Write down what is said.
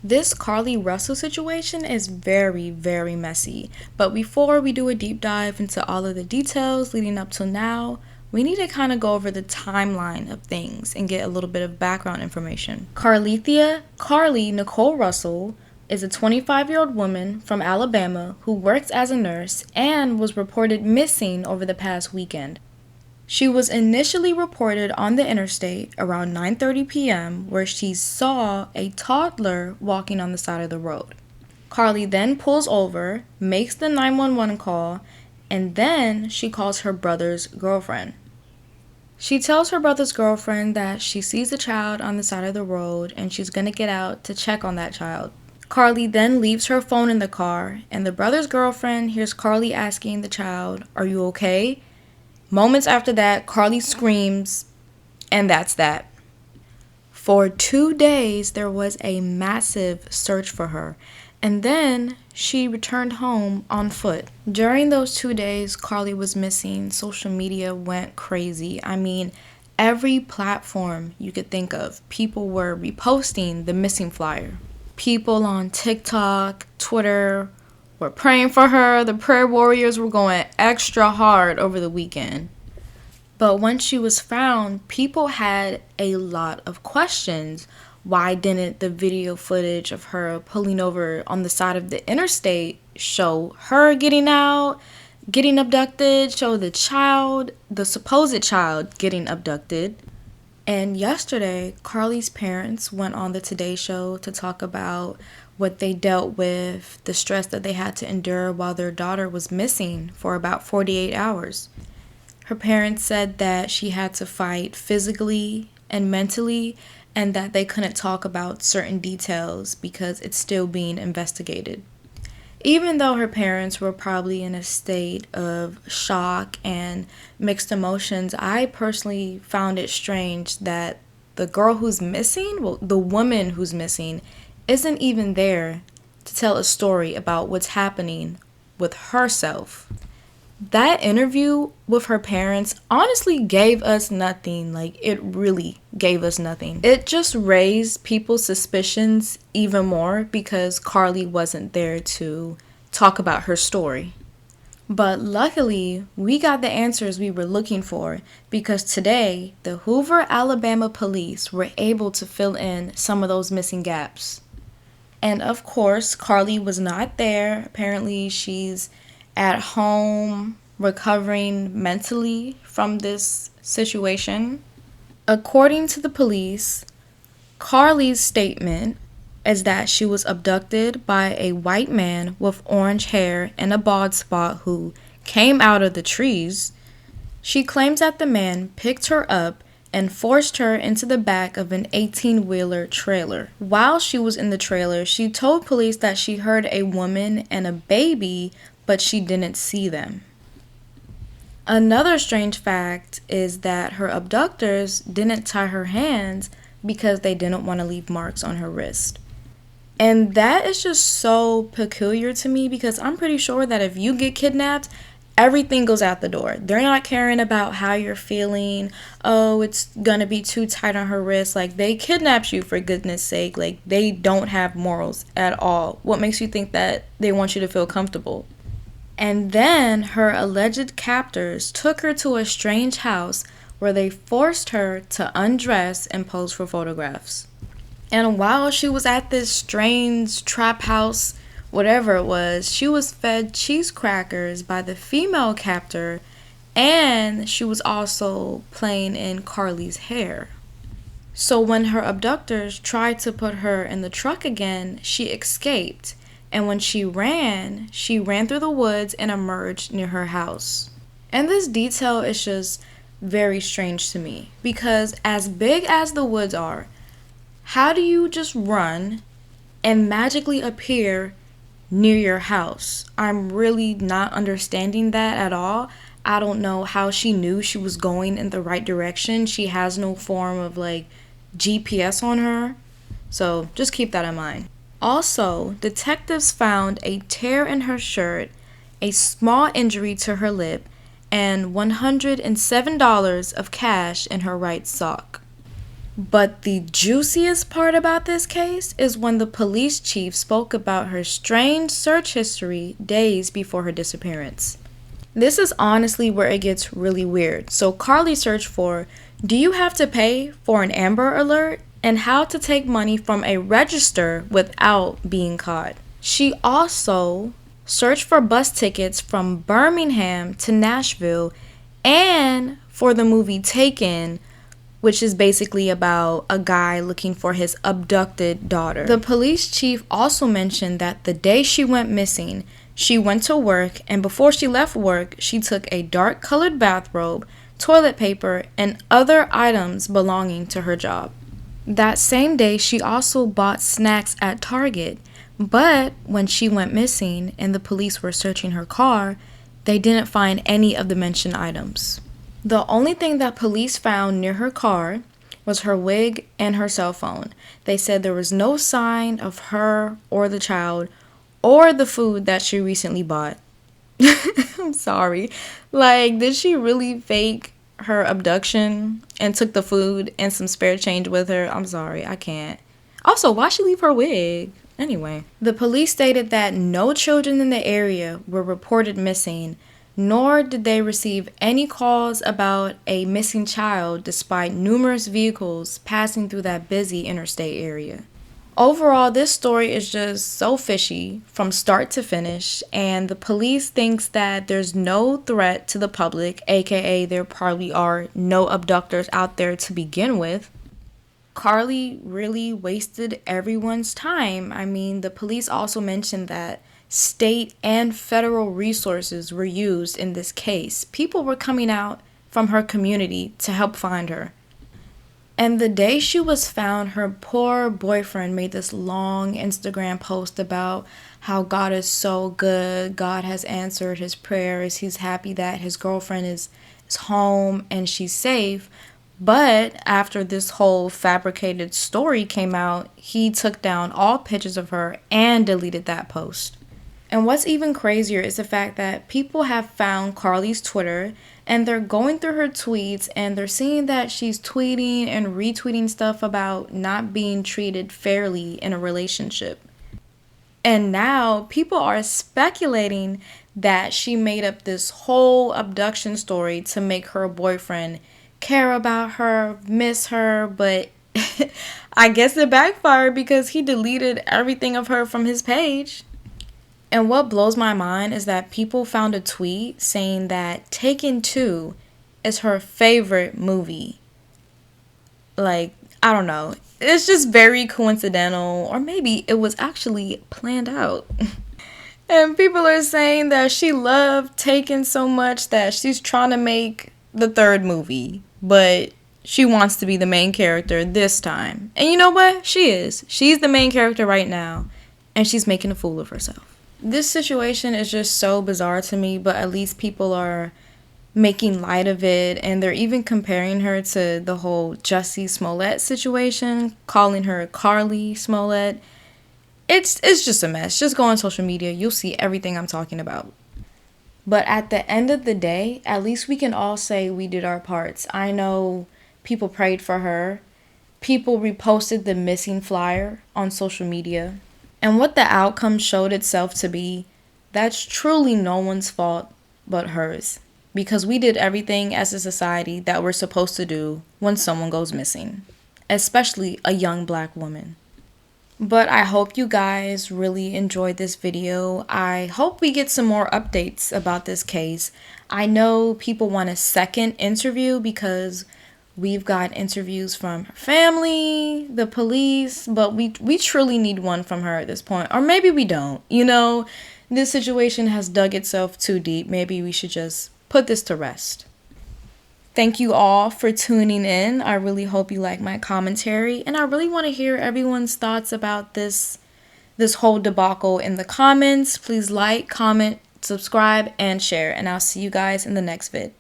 This Carlee Russell situation is very, very messy. But before we do a deep dive into all of the details leading up till now, we need to kind of go over the timeline of things and get a little bit of background information. Carlee Nicole Russell is a 25-year-old woman from Alabama who works as a nurse and was reported missing over the past weekend. She was initially reported on the interstate around 9:30 p.m. where she saw a toddler walking on the side of the road. Carlee then pulls over, makes the 911 call, and then she calls her brother's girlfriend. She tells her brother's girlfriend that she sees the child on the side of the road and she's going to get out to check on that child. Carlee then leaves her phone in the car, and the brother's girlfriend hears Carlee asking the child, "Are you okay?" Moments after that, Carlee screams, and that's that. For 2 days, there was a massive search for her, and then she returned home on foot. During those 2 days Carlee was missing, social media went crazy. I mean, every platform you could think of, people were reposting the missing flyer. People on TikTok, Twitter, were praying for her. The prayer warriors were going extra hard over the weekend. But once she was found, people had a lot of questions. Why didn't the video footage of her pulling over on the side of the interstate show her getting out, getting abducted, show the child, the supposed child, getting abducted? And yesterday, Carlee's parents went on the Today Show to talk about what they dealt with, the stress that they had to endure while their daughter was missing for about 48 hours. Her parents said that she had to fight physically and mentally, and that they couldn't talk about certain details because it's still being investigated. Even though her parents were probably in a state of shock and mixed emotions, I personally found it strange that the girl who's missing, well, the woman who's missing, isn't even there to tell a story about what's happening with herself. That interview with her parents honestly gave us nothing. Like, it really gave us nothing. It just raised people's suspicions even more because Carlee wasn't there to talk about her story. But luckily, we got the answers we were looking for because today, the Hoover, Alabama police were able to fill in some of those missing gaps. And of course, Carlee was not there. Apparently, she's at home recovering mentally from this situation. According to the police, Carlee's statement is that she was abducted by a white man with orange hair and a bald spot who came out of the trees. She claims that the man picked her up and forced her into the back of an 18-wheeler trailer. While she was in the trailer, she told police that she heard a woman and a baby, but she didn't see them. Another strange fact is that her abductors didn't tie her hands because they didn't want to leave marks on her wrist. And that is just so peculiar to me because I'm pretty sure that if you get kidnapped, everything goes out the door. They're not caring about how you're feeling. Oh, it's gonna be too tight on her wrist. Like, they kidnapped you, for goodness sake. Like, they don't have morals at all. What makes you think that they want you to feel comfortable? And then her alleged captors took her to a strange house where they forced her to undress and pose for photographs. And while she was at this strange trap house, whatever it was, she was fed cheese crackers by the female captor, and she was also playing in Carlee's hair. So when her abductors tried to put her in the truck again, she escaped. And when she ran through the woods and emerged near her house. And this detail is just very strange to me because as big as the woods are, how do you just run and magically appear near your house? I'm really not understanding that at all. I don't know how she knew she was going in the right direction. She has no form of like GPS on her. So just keep that in mind. Also, detectives found a tear in her shirt, a small injury to her lip, and $107 of cash in her right sock. But the juiciest part about this case is when the police chief spoke about her strange search history days before her disappearance. This is honestly where it gets really weird. So Carlee searched for, do you have to pay for an Amber Alert? And how to take money from a register without being caught. She also searched for bus tickets from Birmingham to Nashville and for the movie Taken, which is basically about a guy looking for his abducted daughter. The police chief also mentioned that the day she went missing, she went to work, and before she left work, she took a dark colored bathrobe, toilet paper, and other items belonging to her job. That same day, she also bought snacks at Target, but when she went missing and the police were searching her car, they didn't find any of the mentioned items. The only thing that police found near her car was her wig and her cell phone. They said there was no sign of her or the child or the food that she recently bought. I'm sorry. Like, did she really fake her abduction and took the food and some spare change with her? I'm sorry, I can't. Also, why'd she leave her wig? Anyway, the police stated that no children in the area were reported missing, nor did they receive any calls about a missing child despite numerous vehicles passing through that busy interstate area. Overall, this story is just so fishy from start to finish, and the police thinks that there's no threat to the public, aka there probably are no abductors out there to begin with. Carlee really wasted everyone's time. I mean, the police also mentioned that state and federal resources were used in this case. People were coming out from her community to help find her. And the day she was found, her poor boyfriend made this long Instagram post about how God is so good. God has answered his prayers. He's happy that his girlfriend is home and she's safe. But after this whole fabricated story came out, he took down all pictures of her and deleted that post. And what's even crazier is the fact that people have found Carlee's Twitter and they're going through her tweets and they're seeing that she's tweeting and retweeting stuff about not being treated fairly in a relationship. And now people are speculating that she made up this whole abduction story to make her boyfriend care about her, miss her, but I guess it backfired because he deleted everything of her from his page. And what blows my mind is that people found a tweet saying that Taken 2 is her favorite movie. Like, I don't know. It's just very coincidental, or maybe it was actually planned out. And people are saying that she loved Taken so much that she's trying to make the third movie, but she wants to be the main character this time. And you know what? She is. She's the main character right now, and she's making a fool of herself. This situation is just so bizarre to me, but at least people are making light of it, and they're even comparing her to the whole Jussie Smollett situation, calling her Carlee Smollett. It's just a mess. Just go on social media. You'll see everything I'm talking about. But at the end of the day, at least we can all say we did our parts. I know people prayed for her. People reposted the missing flyer on social media. And what the outcome showed itself to be, that's truly no one's fault but hers. Because we did everything as a society that we're supposed to do when someone goes missing. Especially a young black woman. But I hope you guys really enjoyed this video. I hope we get some more updates about this case. I know people want a second interview because we've got interviews from her family, the police, but we truly need one from her at this point. Or maybe we don't. You know, this situation has dug itself too deep. Maybe we should just put this to rest. Thank you all for tuning in. I really hope you like my commentary, and I really want to hear everyone's thoughts about this whole debacle in the comments. Please like, comment, subscribe, and share, and I'll see you guys in the next vid.